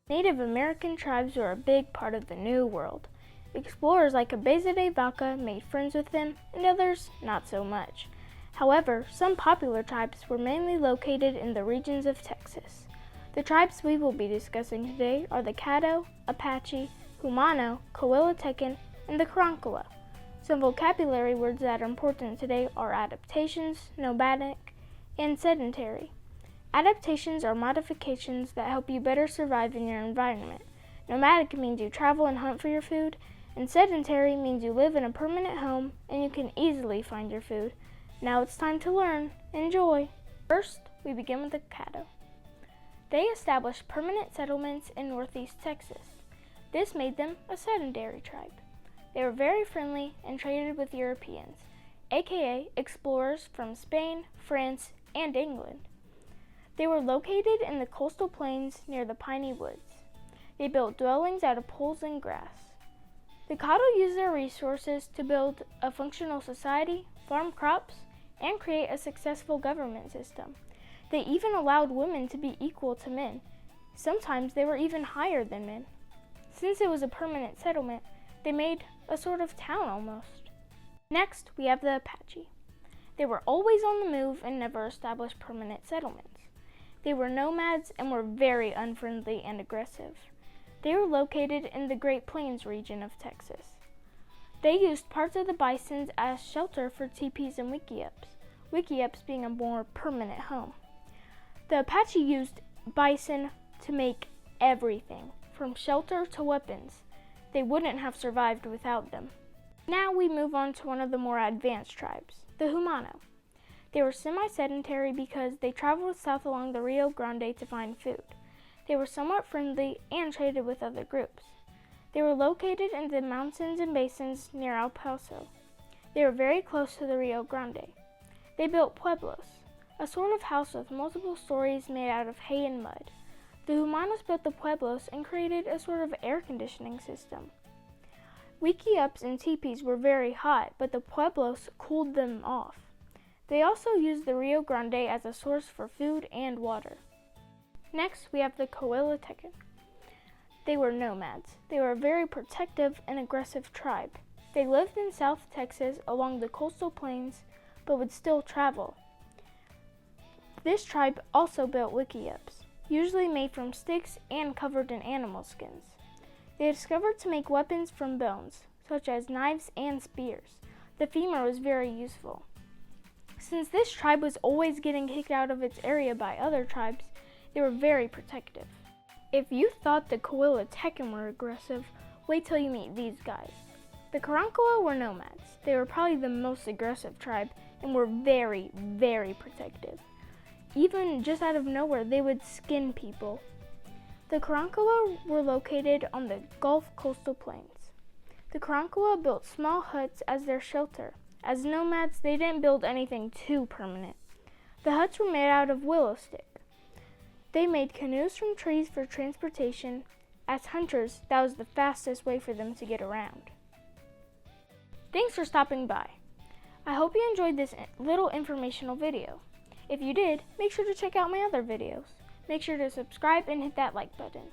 Native American tribes were a big part of the New World. Explorers like Apache de Vaca made friends with them, and others not so much. However, some popular tribes were mainly located in the regions of Texas. The tribes we will be discussing today are the Caddo, Apache, Humano, Koala Tekken, and the karankawa. Some vocabulary words that are important today are adaptations, nomadic, and sedentary. Adaptations are modifications that help you better survive in your environment. Nomadic means you travel and hunt for your food, and sedentary means you live in a permanent home and you can easily find your food. Now it's time to learn. Enjoy! First, we begin with the Caddo. They established permanent settlements in northeast Texas. This made them a sedentary tribe. They were very friendly and traded with Europeans, aka explorers from Spain, France, and England. They were located in the coastal plains near the piney woods. They built dwellings out of poles and grass. The Caddo used their resources to build a functional society, farm crops, and create a successful government system. They even allowed women to be equal to men. Sometimes they were even higher than men. Since it was a permanent settlement, they made a sort of town almost. Next, we have the Apache. They were always on the move and never established permanent settlements. They were nomads and were very unfriendly and aggressive. They were located in the Great Plains region of Texas. They used parts of the bisons as shelter for teepees and wickiups being a more permanent home. The Apache used bison to make everything, from shelter to weapons. They wouldn't have survived without them. Now we move on to one of the more advanced tribes, the Humano. They were semi-sedentary because they traveled south along the Rio Grande to find food. They were somewhat friendly and traded with other groups. They were located in the mountains and basins near El Paso. They were very close to the Rio Grande. They built pueblos, a sort of house with multiple stories made out of hay and mud. The Humanos built the pueblos and created a sort of air conditioning system. Wickiups and teepees were very hot, but the pueblos cooled them off. They also used the Rio Grande as a source for food and water. Next, we have the Koala Tekken. They were nomads. They were a very protective and aggressive tribe. They lived in South Texas along the coastal plains, but would still travel. This tribe also built wickiups, usually made from sticks and covered in animal skins. They discovered to make weapons from bones, such as knives and spears. The femur was very useful. Since this tribe was always getting kicked out of its area by other tribes, they were very protective. If you thought the Koala Tekken were aggressive, wait till you meet these guys. The karankawa were nomads. They were probably the most aggressive tribe and were very, very protective. Even just out of nowhere, they would skin people. The karankawa were located on the Gulf coastal plains. The karankawa built small huts as their shelter. As nomads, they didn't build anything too permanent. The huts were made out of willow stick. They made canoes from trees for transportation. As hunters, that was the fastest way for them to get around. Thanks for stopping by. I hope you enjoyed this little informational video. If you did, make sure to check out my other videos. Make sure to subscribe and hit that like button.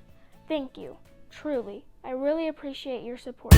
Thank you. Truly, I really appreciate your support.